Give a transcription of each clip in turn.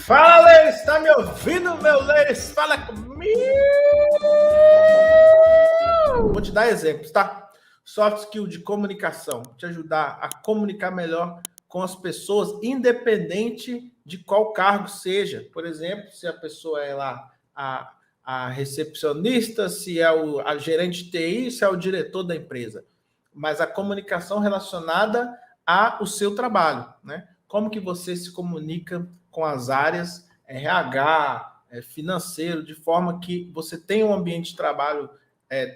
Fala, Leis! Tá me ouvindo, meu Leis? Fala comigo! Vou te dar exemplos, tá? Soft skill de comunicação, te ajudar a comunicar melhor com as pessoas, independente de qual cargo seja. Por exemplo, se a pessoa é lá a recepcionista, se é a gerente de TI, se é o diretor da empresa. Mas a comunicação relacionada ao seu trabalho, né? Como que você se comunica com as áreas RH, financeiro, de forma que você tenha um ambiente de trabalho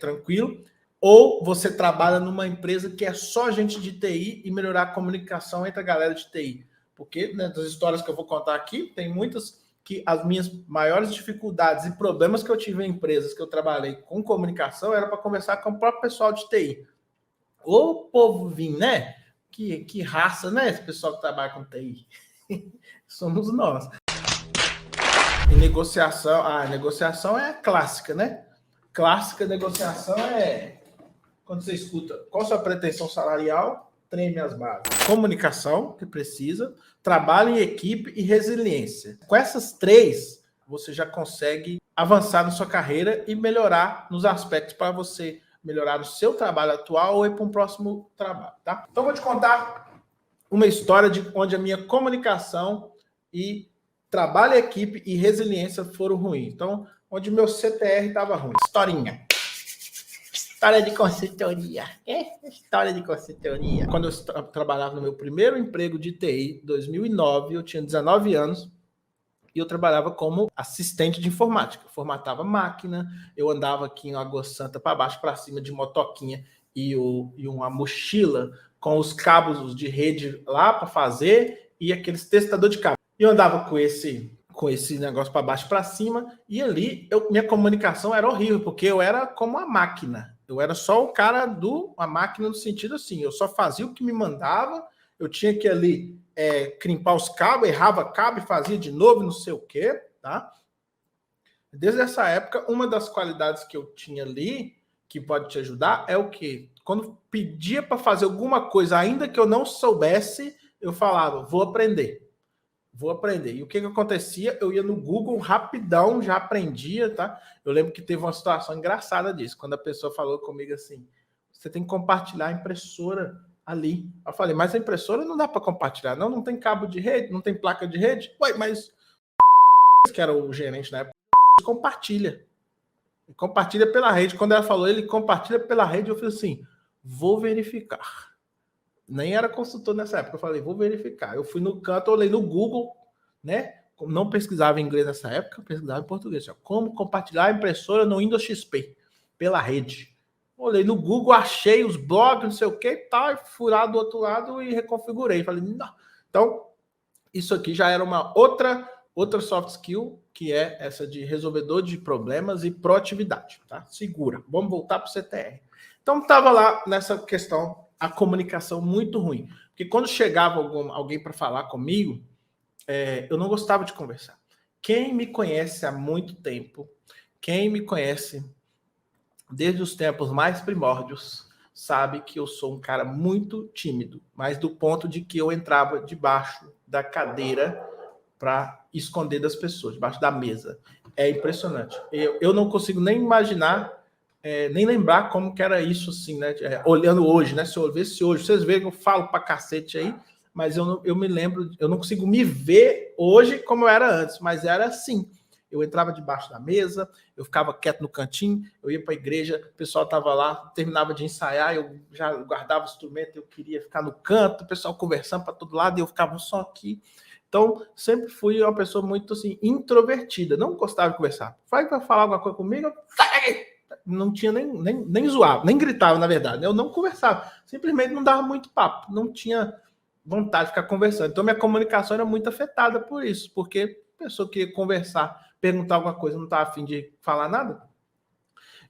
tranquilo, ou você trabalha numa empresa que é só gente de TI e melhorar a comunicação entre a galera de TI. Porque, né, das histórias que eu vou contar aqui, tem muitas que as minhas maiores dificuldades e problemas que eu tive em empresas que eu trabalhei com comunicação era para conversar com o próprio pessoal de TI. Ô povo vim, né? Que raça, né? Esse pessoal que trabalha com TI. Somos nós. E negociação, negociação é clássica, né? Clássica negociação é quando você escuta qual a sua pretensão salarial, treme as bases. Comunicação, que precisa, trabalho em equipe e resiliência. Com essas três, você já consegue avançar na sua carreira e melhorar nos aspectos para você melhorar o seu trabalho atual ou ir para um próximo trabalho, tá? Então, vou te contar uma história de onde a minha comunicação e trabalho em equipe e resiliência foram ruins. Então, onde meu CTR estava ruim. Historinha. História de consultoria. História de consultoria. Quando eu trabalhava no meu primeiro emprego de TI, em 2009, eu tinha 19 anos, e eu trabalhava como assistente de informática. Formatava máquina, eu andava aqui em Água Santa para baixo, para cima de motoquinha e uma mochila com os cabos de rede lá para fazer e aqueles testador de cabo. E eu andava com esse negócio para baixo para cima, e ali minha comunicação era horrível, porque eu era como a máquina. Eu era só o cara a máquina no sentido assim, eu só fazia o que me mandava, eu tinha que ali crimpar os cabos, errava cabo e fazia de novo, não sei o quê, tá? Desde essa época, uma das qualidades que eu tinha ali, que pode te ajudar, é o quê? Quando pedia para fazer alguma coisa, ainda que eu não soubesse, eu falava, vou aprender. E o que acontecia? Eu ia no Google rapidão, já aprendia, tá? Eu lembro que teve uma situação engraçada disso, quando a pessoa falou comigo assim, você tem que compartilhar a impressora ali. Eu falei, mas a impressora não dá para compartilhar, não tem cabo de rede, não tem placa de rede. Ué, mas que era o gerente na época, compartilha pela rede. Quando ela falou, ele compartilha pela rede, eu falei assim, vou verificar. Nem era consultor nessa época, eu falei, vou verificar. Eu fui no canto, olhei no Google, né? Não pesquisava em inglês nessa época, pesquisava em português. Como compartilhar a impressora no Windows XP pela rede. Olhei no Google, achei os blogs, não sei o que e tal, fui lá do outro lado e reconfigurei. Falei, não. Então, isso aqui já era uma outra soft skill, que é essa de resolvedor de problemas e proatividade, tá? Segura. Vamos voltar para o CTR. Então, estava lá nessa questão, a comunicação muito ruim. Porque quando chegava alguém para falar comigo, eu não gostava de conversar. Quem me conhece há muito tempo, quem me conhece desde os tempos mais primórdios, sabe que eu sou um cara muito tímido, mas do ponto de que eu entrava debaixo da cadeira para esconder das pessoas, debaixo da mesa. É impressionante. Eu não consigo nem imaginar, nem lembrar como que era isso, assim, né? Olhando hoje, né? Se eu visse hoje, vocês veem que eu falo pra cacete aí, mas eu me lembro, eu não consigo me ver hoje como eu era antes, mas era assim. Eu entrava debaixo da mesa, eu ficava quieto no cantinho, eu ia para a igreja, o pessoal estava lá, terminava de ensaiar, eu já guardava o instrumento, eu queria ficar no canto, o pessoal conversando para todo lado, e eu ficava só aqui. Então, sempre fui uma pessoa muito assim, introvertida, não gostava de conversar. Vai para falar alguma coisa comigo, não tinha nem zoava, nem gritava, na verdade. Eu não conversava, simplesmente não dava muito papo, não tinha vontade de ficar conversando. Então, minha comunicação era muito afetada por isso, porque a pessoa queria conversar, perguntar alguma coisa, não estava a fim de falar nada.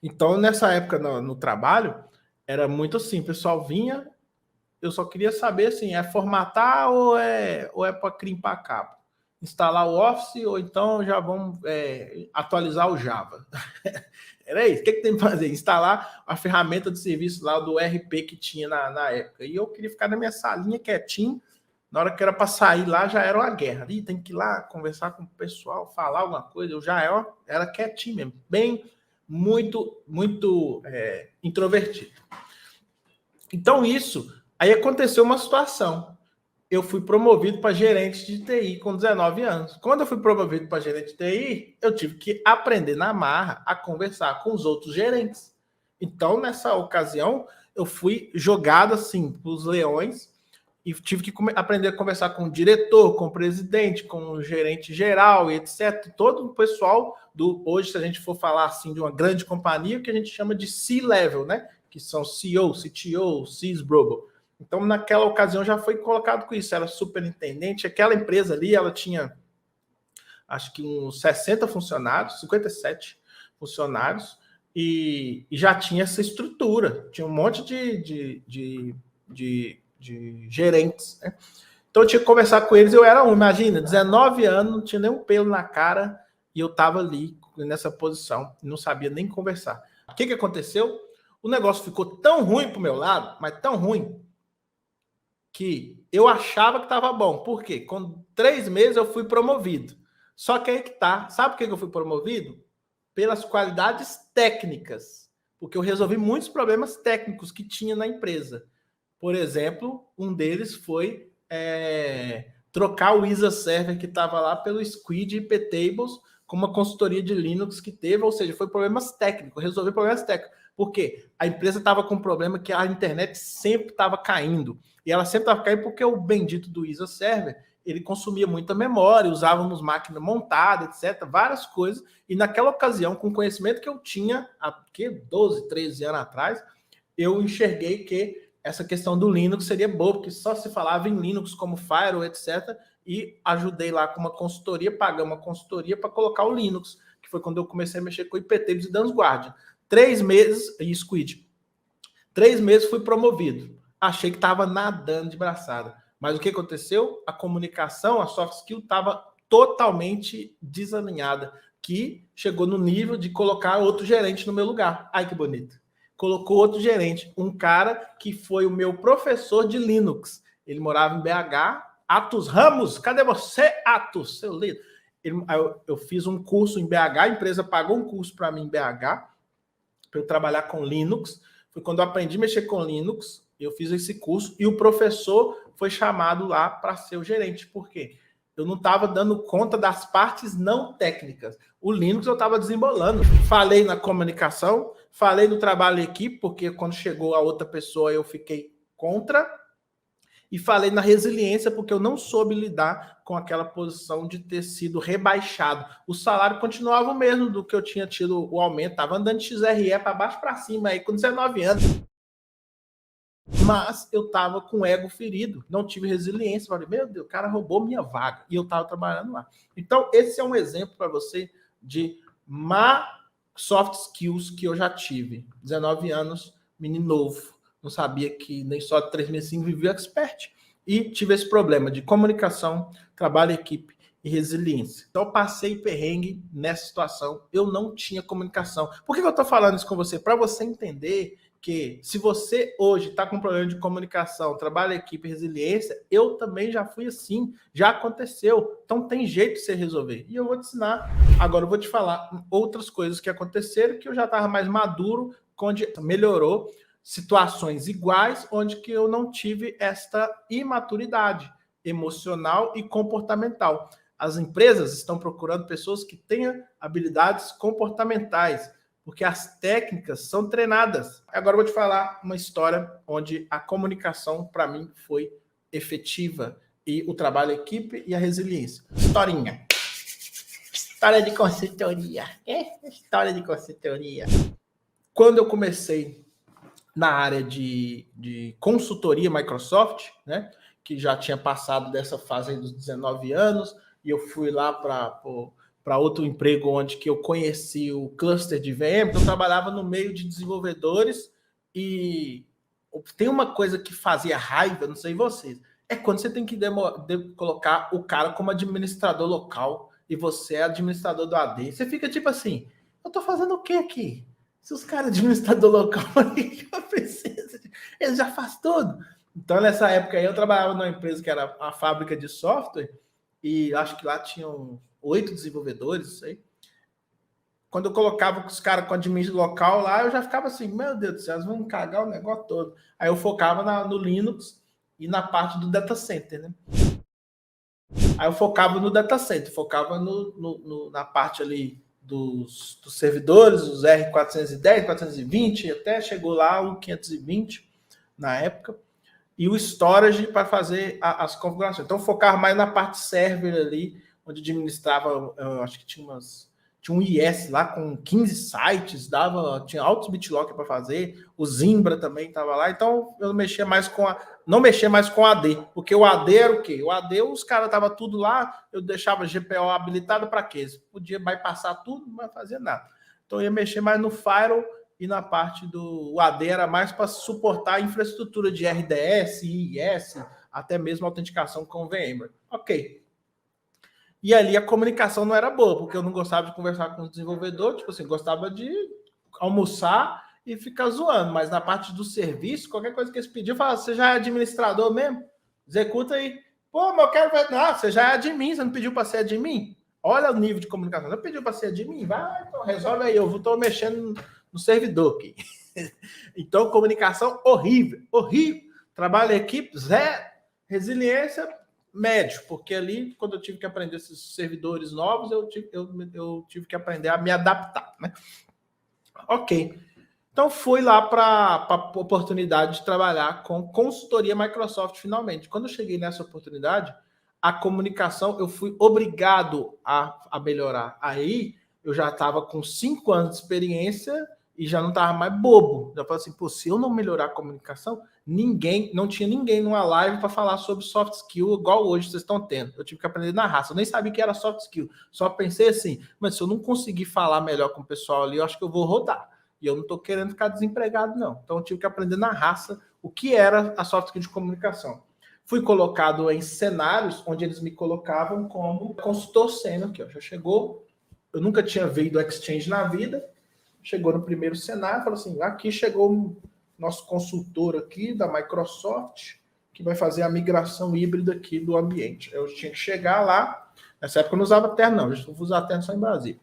Então, nessa época no trabalho, era muito assim, o pessoal vinha, eu só queria saber assim, é formatar ou é para crimpar cabo? Instalar o Office ou então já vamos atualizar o Java? Era isso. O que tem que fazer? Instalar a ferramenta de serviço lá do RP que tinha na época. E eu queria ficar na minha salinha quietinho, Na hora que era para sair lá, já era uma guerra. Ih, tem que ir lá conversar com o pessoal, falar alguma coisa. Eu já era quietinho mesmo, bem, muito introvertido. Então, aí aconteceu uma situação. Eu fui promovido para gerente de TI com 19 anos. Quando eu fui promovido para gerente de TI, eu tive que aprender na marra a conversar com os outros gerentes. Então, nessa ocasião, eu fui jogado assim para os leões e tive que aprender a conversar com o diretor, com o presidente, com o gerente geral e etc. Todo o pessoal hoje, se a gente for falar assim de uma grande companhia, que a gente chama de C-level, né? Que são CEO, CTO, CISBRO. Então, naquela ocasião, já foi colocado com isso. Era superintendente. Aquela empresa ali, ela tinha, acho que uns 60 funcionários, 57 funcionários, e já tinha essa estrutura. Tinha um monte de gerentes, né? Então, eu tinha que conversar com eles. Eu era imagina, 19 anos, não tinha nenhum pelo na cara, e eu estava ali, nessa posição, não sabia nem conversar. O que aconteceu? O negócio ficou tão ruim para o meu lado, mas tão ruim, que eu achava que estava bom. Por quê? Com 3 meses eu fui promovido. Só que aí que tá. Sabe por que eu fui promovido? Pelas qualidades técnicas. Porque eu resolvi muitos problemas técnicos que tinha na empresa. Por exemplo, um deles foi trocar o ISA Server que estava lá pelo Squid IP Tables com uma consultoria de Linux que teve, ou seja, foi problemas técnicos, resolver problemas técnicos. Por quê? A empresa estava com um problema que a internet sempre estava caindo. E ela sempre estava caindo porque o bendito do ISA Server, ele consumia muita memória, usávamos máquina montada, etc., várias coisas. E naquela ocasião, com o conhecimento que eu tinha, há 12, 13 anos atrás, eu enxerguei que essa questão do Linux seria boa, porque só se falava em Linux como Firewall, etc., e ajudei lá com uma consultoria, pagamos uma consultoria para colocar o Linux, que foi quando eu comecei a mexer com IPTables e Dansguard. 3 meses, e Squid. 3 meses fui promovido. Achei que estava nadando de braçada. Mas o que aconteceu? A comunicação, a soft skill estava totalmente desalinhada, que chegou no nível de colocar outro gerente no meu lugar. Ai, que bonito. Colocou outro gerente, um cara que foi o meu professor de Linux. Ele morava em BH. Atos Ramos, cadê você, Atos? Seu lindo. Eu fiz um curso em BH, a empresa pagou um curso para mim em BH, para eu trabalhar com Linux. Foi quando eu aprendi a mexer com Linux, eu fiz esse curso, e o professor foi chamado lá para ser o gerente. Por quê? Eu não estava dando conta das partes não técnicas. O Linux eu estava desembolando. Falei na comunicação, falei no trabalho em equipe, porque quando chegou a outra pessoa eu fiquei contra, e falei na resiliência, porque eu não soube lidar com aquela posição de ter sido rebaixado. O salário continuava o mesmo do que eu tinha tido o aumento, estava andando de XRE para baixo para cima aí com 19 anos. Mas eu estava com o ego ferido, não tive resiliência. Falei, meu Deus, o cara roubou minha vaga e eu estava trabalhando lá. Então, esse é um exemplo para você de má soft skills que eu já tive. 19 anos, menino novo, não sabia que nem só de 3 meses vivia expert. E tive esse problema de comunicação, trabalho em equipe e resiliência. Então, eu passei perrengue nessa situação. Eu não tinha comunicação. Por que eu estou falando isso com você? Para você entender que se você hoje está com problema de comunicação, trabalho em equipe, resiliência, eu também já fui assim, já aconteceu. Então tem jeito de você resolver. E eu vou te ensinar, agora eu vou te falar outras coisas que aconteceram, que eu já estava mais maduro, onde melhorou situações iguais, onde que eu não tive esta imaturidade emocional e comportamental. As empresas estão procurando pessoas que tenham habilidades comportamentais, porque as técnicas são treinadas. Agora eu vou te falar uma história onde a comunicação, para mim, foi efetiva, e o trabalho em equipe e a resiliência. Historinha. História de consultoria. História de consultoria. Quando eu comecei na área de consultoria Microsoft, né, que já tinha passado dessa fase aí dos 19 anos, e eu fui lá para outro emprego onde que eu conheci o cluster de VM, então eu trabalhava no meio de desenvolvedores, e tem uma coisa que fazia raiva, não sei vocês, é quando você tem que colocar o cara como administrador local e você é administrador do AD. Você fica tipo assim, eu tô fazendo o que aqui? Se os caras administrador local, eu preciso, ele já faz tudo. Então, nessa época aí, eu trabalhava numa empresa que era uma fábrica de software, e acho que lá tinham 8 desenvolvedores, isso aí. Quando eu colocava os caras com admin local lá, eu já ficava assim, meu Deus do céu, eles vão cagar o negócio todo. Aí eu focava no Linux e na parte do data center, né? Aí eu focava no data center, focava na parte ali dos servidores, os R410, 420, até chegou lá o 520 na época, e o storage para fazer as configurações. Então, focava mais na parte server ali, onde administrava, eu acho que tinha um IS lá com 15 sites, tinha altos BitLocker para fazer, o Zimbra também estava lá, então eu não mexia mais com AD, porque o AD era o quê? O AD, os caras estavam tudo lá, eu deixava GPO habilitado para quê? Podia bypassar tudo, não fazia nada. Então eu ia mexer mais no firewall e na parte do AD era mais para suportar a infraestrutura de RDS, IIS, até mesmo autenticação com VMware. Ok. E ali a comunicação não era boa, porque eu não gostava de conversar com o desenvolvedor, tipo assim, gostava de almoçar e ficar zoando, mas na parte do serviço, qualquer coisa que eles pediam, eu falava, você já é administrador mesmo? Executa aí. Pô, mas eu quero ver. Não, você já é admin, você não pediu para ser admin? Olha o nível de comunicação. Não pediu para ser admin? Vai, então resolve aí, eu estou mexendo no servidor aqui. Então, comunicação horrível, horrível. Trabalho em equipe, zero. Resiliência, médio, porque ali, quando eu tive que aprender esses servidores novos, eu tive que aprender a me adaptar, né? Ok. Então, fui lá para a oportunidade de trabalhar com consultoria Microsoft, finalmente. Quando eu cheguei nessa oportunidade, a comunicação, eu fui obrigado a melhorar. Aí, eu já estava com 5 anos de experiência e já não estava mais bobo. Já falei assim, pô, se eu não melhorar a comunicação, não tinha ninguém numa live para falar sobre soft skill igual hoje vocês estão tendo. Eu tive que aprender na raça. Eu nem sabia que era soft skill. Só pensei assim, mas se eu não conseguir falar melhor com o pessoal ali, eu acho que eu vou rodar. E eu não estou querendo ficar desempregado, não. Então eu tive que aprender na raça o que era a soft skill de comunicação. Fui colocado em cenários onde eles me colocavam como consultor sênior, que já chegou. Eu nunca tinha visto do Exchange na vida. Chegou no primeiro cenário, falou assim, aqui chegou o nosso consultor aqui da Microsoft, que vai fazer a migração híbrida aqui do ambiente. Eu tinha que chegar lá. Nessa época eu não usava terno, não. Eu já uso terno só em Brasília.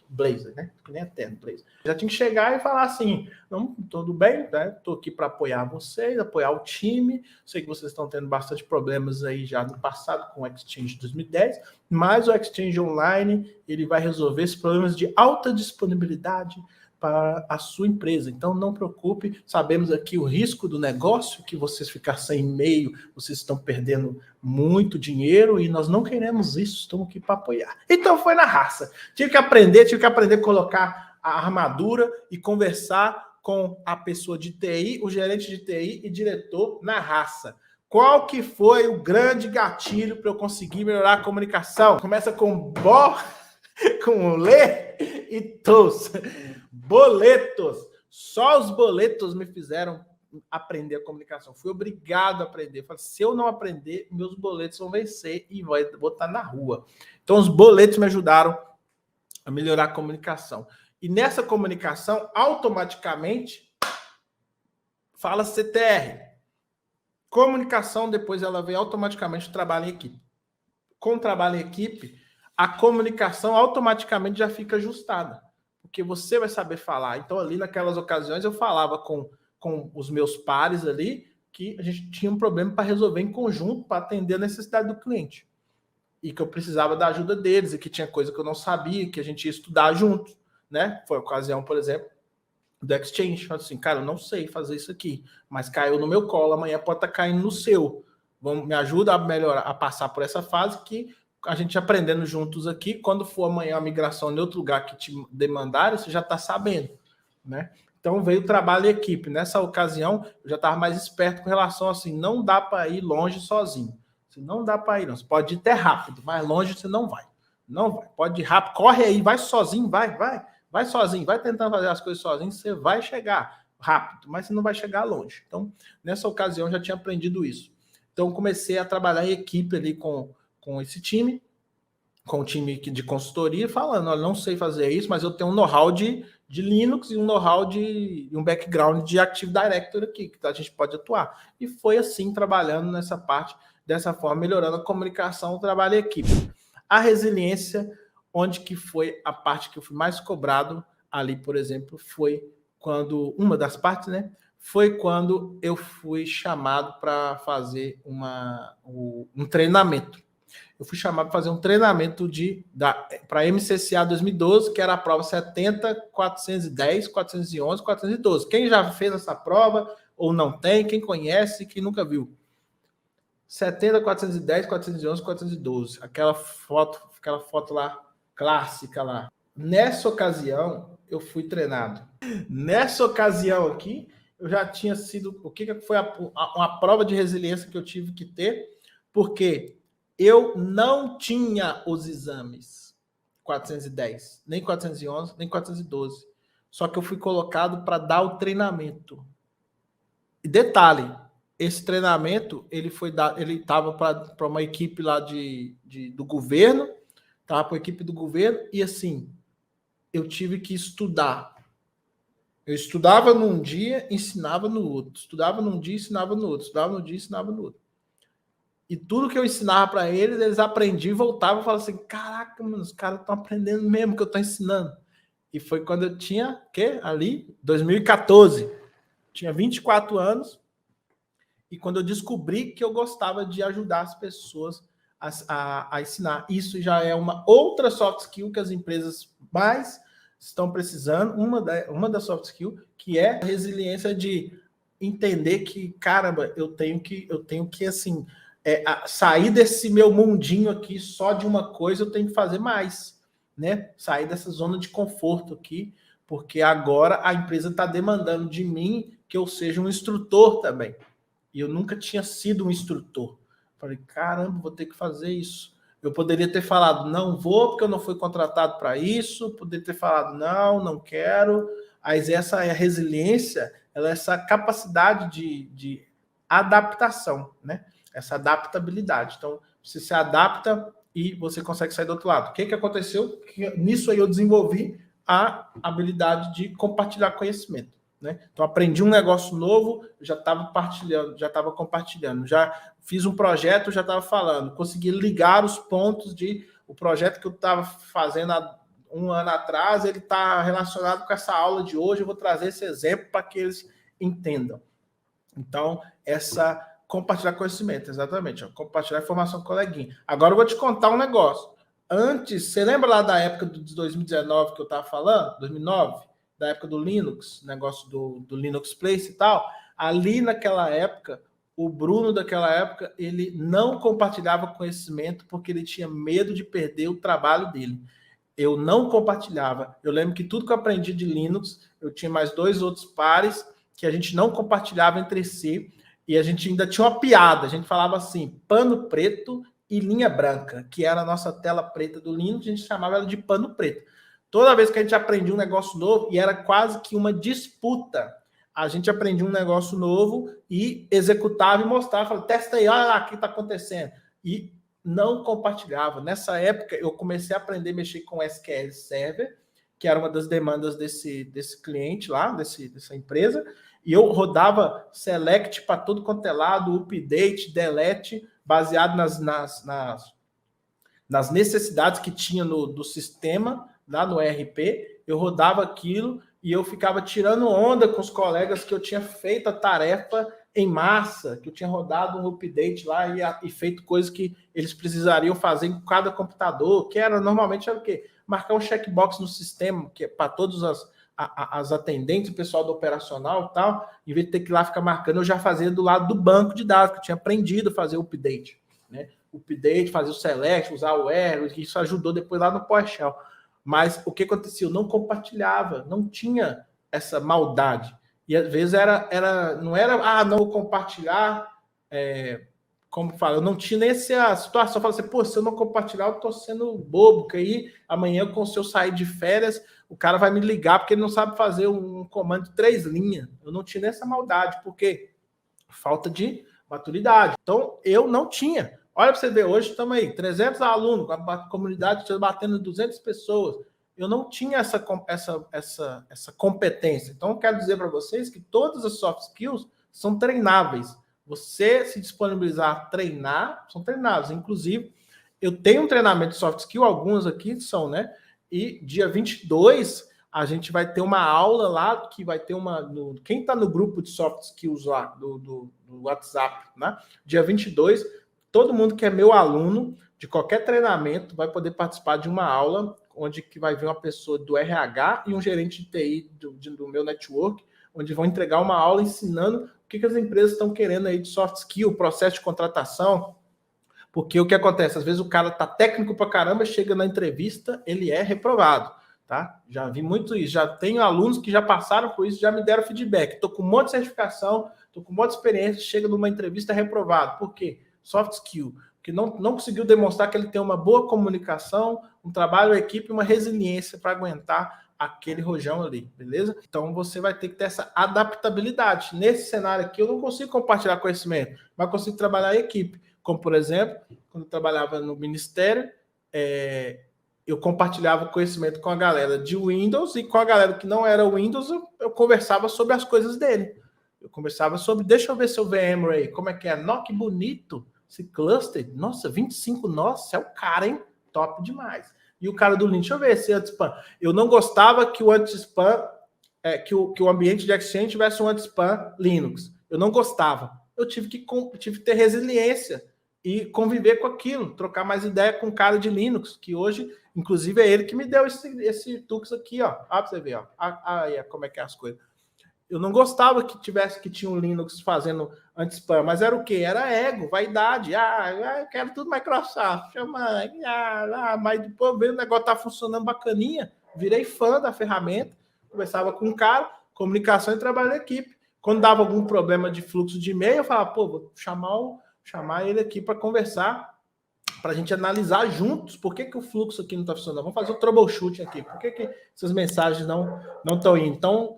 Blazer, né? Que nem é terno, Blazer. Já tinha que chegar e falar assim, não, tudo bem, né? Estou aqui para apoiar vocês, apoiar o time. Sei que vocês estão tendo bastante problemas aí já no passado com o Exchange 2010, mas o Exchange Online, ele vai resolver esses problemas de alta disponibilidade para a sua empresa. Então, não preocupe, sabemos aqui o risco do negócio, que vocês ficar sem e-mail, vocês estão perdendo muito dinheiro e nós não queremos isso, estamos aqui para apoiar. Então, foi na raça. Tive que aprender a colocar a armadura e conversar com a pessoa de TI, o gerente de TI e diretor na raça. Qual que foi o grande gatilho para eu conseguir melhorar a comunicação? Começa com com lê e tos. Boletos. Só os boletos me fizeram aprender a comunicação. Fui obrigado a aprender. Falei, se eu não aprender, meus boletos vão vencer e vou estar na rua. Então, os boletos me ajudaram a melhorar a comunicação. E nessa comunicação, automaticamente, fala CTR. Comunicação, depois ela vem automaticamente o trabalho em equipe. Com o trabalho em equipe, a comunicação automaticamente já fica ajustada, porque você vai saber falar. Então, ali naquelas ocasiões, eu falava com os meus pares ali que a gente tinha um problema para resolver em conjunto, para atender a necessidade do cliente. E que eu precisava da ajuda deles, e que tinha coisa que eu não sabia, que a gente ia estudar junto, né? Foi a ocasião, por exemplo, do Exchange. Assim, cara, eu não sei fazer isso aqui, mas caiu no meu colo, amanhã pode estar caindo no seu. Me ajuda a melhorar, a passar por essa fase que a gente aprendendo juntos aqui, quando for amanhã a migração em outro lugar que te demandarem, você já está sabendo, né? Então veio o trabalho em equipe. Nessa ocasião, eu já estava mais esperto com relação assim, não dá para ir longe sozinho. Você não dá para ir, não. Você pode ir até rápido, mas longe você não vai. Não vai. Pode ir rápido, corre aí, vai sozinho, vai sozinho, vai tentando fazer as coisas sozinho, você vai chegar rápido, mas você não vai chegar longe. Então, nessa ocasião, eu já tinha aprendido isso. Então, comecei a trabalhar em equipe ali com esse time, com o time de consultoria, falando, olha, não sei fazer isso, mas eu tenho um know-how de de Linux e um know-how de um background de Active Directory aqui, que a gente pode atuar. E foi assim, trabalhando nessa parte, dessa forma, melhorando a comunicação, o trabalho em equipe. A resiliência, onde que foi a parte que eu fui mais cobrado ali, por exemplo, foi quando, uma das partes, né? Foi quando eu fui chamado para fazer um treinamento. Eu fui chamado para fazer um treinamento para MCCA 2012, que era a prova 70, 410, 411, 412. Quem já fez essa prova ou não tem, quem conhece, quem nunca viu. 70, 410, 411, 412. Aquela foto lá, clássica lá. Nessa ocasião, eu fui treinado. Nessa ocasião aqui, eu já tinha sido... O que foi uma prova de resiliência que eu tive que ter? Porque eu não tinha os exames 410, nem 411, nem 412. Só que eu fui colocado para dar o treinamento. E detalhe, esse treinamento ele estava para uma equipe lá do governo, estava para a equipe do governo, e assim, eu tive que estudar. Eu estudava num dia, ensinava no outro. Estudava num dia, ensinava no outro. Estudava num dia, ensinava no outro. E tudo que eu ensinava para eles, eles aprendiam e voltavam e falavam assim, caraca, mano, os caras estão aprendendo mesmo que eu estou ensinando. E foi quando eu tinha, ali, 2014. Tinha 24 anos. E quando eu descobri que eu gostava de ajudar as pessoas a ensinar. Isso já é uma outra soft skill que as empresas mais estão precisando. Uma das soft skill, que é a resiliência de entender que, caramba, eu tenho que assim... sair desse meu mundinho aqui só de uma coisa, eu tenho que fazer mais, né? Sair dessa zona de conforto aqui, porque agora a empresa está demandando de mim que eu seja um instrutor também. E eu nunca tinha sido um instrutor. Falei, caramba, vou ter que fazer isso. Eu poderia ter falado, não vou, porque eu não fui contratado para isso. Poderia ter falado, não quero. Mas essa é a resiliência, ela é essa capacidade de adaptação, né? Essa adaptabilidade. Então, você se adapta e você consegue sair do outro lado. O que aconteceu? Nisso aí eu desenvolvi a habilidade de compartilhar conhecimento, né? Então, aprendi um negócio novo, já estava compartilhando. Já fiz um projeto, já estava falando. Consegui ligar os pontos o projeto que eu estava fazendo há um ano atrás, ele está relacionado com essa aula de hoje. Eu vou trazer esse exemplo para que eles entendam. Então, compartilhar conhecimento, exatamente. Compartilhar informação com o coleguinha. Agora eu vou te contar um negócio. Antes, você lembra lá da época de 2019 que eu estava falando? 2009? Da época do Linux, negócio do Linux Place e tal. Ali naquela época, o Bruno daquela época, ele não compartilhava conhecimento porque ele tinha medo de perder o trabalho dele. Eu não compartilhava. Eu lembro que tudo que eu aprendi de Linux, eu tinha mais 2 outros pares que a gente não compartilhava entre si. E a gente ainda tinha uma piada, a gente falava assim, pano preto e linha branca, que era a nossa tela preta do Linux, a gente chamava ela de pano preto. Toda vez que a gente aprendia um negócio novo, e era quase que uma disputa, a gente aprendia um negócio novo e executava e mostrava, falava, testa aí, olha lá o que está acontecendo. E não compartilhava. Nessa época, eu comecei a aprender a mexer com SQL Server, que era uma das demandas desse cliente lá, dessa empresa, e eu rodava select para todo quanto é lado, update, delete, baseado nas necessidades que tinha do sistema, lá no ERP. Eu rodava aquilo e eu ficava tirando onda com os colegas que eu tinha feito a tarefa em massa, que eu tinha rodado um update lá e feito coisas que eles precisariam fazer em cada computador, que normalmente era o quê? Marcar um checkbox no sistema, que é para todos as atendentes, o pessoal do operacional e tal, em vez de ter que ir lá ficar marcando, eu já fazia do lado do banco de dados, que eu tinha aprendido a fazer o update, né? Update, fazer o select, usar o erro, isso ajudou depois lá no PowerShell. Mas o que acontecia? Eu não compartilhava, não tinha essa maldade. E às vezes não era, não vou compartilhar, como fala, eu não tinha nem essa situação. Eu falo assim, pô, se eu não compartilhar, eu tô sendo bobo, que aí amanhã, se eu sair de férias, o cara vai me ligar porque ele não sabe fazer um comando de 3 linhas. Eu não tinha essa maldade, porque falta de maturidade. Então, eu não tinha. Olha para você ver, hoje estamos aí, 300 alunos, a comunidade batendo 200 pessoas. eu não tinha essa competência. Então, eu quero dizer para vocês que todas as soft skills são treináveis. Você se disponibilizar a treinar, são treináveis. Inclusive, eu tenho um treinamento de soft skill, alguns aqui são, né? E dia 22, a gente vai ter uma aula lá, que vai ter quem está no grupo de soft skills lá, do WhatsApp, né? Dia 22, todo mundo que é meu aluno, de qualquer treinamento, vai poder participar de uma aula, onde que vai vir uma pessoa do RH e um gerente de TI do meu network, onde vão entregar uma aula ensinando o que as empresas estão querendo aí de soft skill, processo de contratação. Porque o que acontece? Às vezes o cara tá técnico pra caramba, chega na entrevista, ele é reprovado, tá? Já vi muito isso, já tenho alunos que já passaram por isso, já me deram feedback. Tô com um monte de certificação, tô com um monte de experiência, chega numa entrevista reprovado. Por quê? Soft skill. Porque não conseguiu demonstrar que ele tem uma boa comunicação, um trabalho em equipe, uma resiliência para aguentar aquele rojão ali, beleza? Então você vai ter que ter essa adaptabilidade. Nesse cenário aqui, eu não consigo compartilhar conhecimento, mas consigo trabalhar em equipe. Como, por exemplo, quando eu trabalhava no Ministério, eu compartilhava conhecimento com a galera de Windows e com a galera que não era Windows, eu conversava sobre as coisas dele. Eu conversava sobre, deixa eu ver seu VMware aí, como é que é? Nó, que bonito, esse cluster, nossa, 25 nós, você é o cara, hein? Top demais. E o cara do Linux, deixa eu ver esse anti-spam. Eu não gostava que o anti-spam, que o ambiente de Exchange tivesse um anti-spam Linux. Eu não gostava. Eu tive que ter resiliência e conviver com aquilo, trocar mais ideia com o cara de Linux, que hoje, inclusive, é ele que me deu esse Tux aqui, ó. Olha pra você ver, ó. Aí, como é que é as coisas. Eu não gostava que tinha um Linux fazendo anti-spam, mas era o quê? Era ego, vaidade. Eu quero tudo Microsoft. Mas depois vendo o negócio tá funcionando bacaninha, virei fã da ferramenta, conversava com o cara, comunicação e trabalho em equipe. Quando dava algum problema de fluxo de e-mail, eu falava, vou chamar ele aqui para conversar, para a gente analisar juntos por que o fluxo aqui não está funcionando. Vamos fazer o troubleshooting aqui. Por que essas mensagens não estão indo? Então,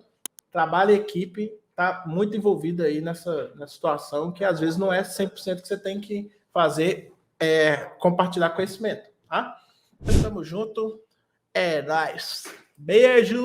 trabalho em equipe está muito envolvido aí nessa situação, que às vezes não é 100% que você tem que fazer, compartilhar conhecimento. Tá? Então, tamo junto. É nóis. Beijo!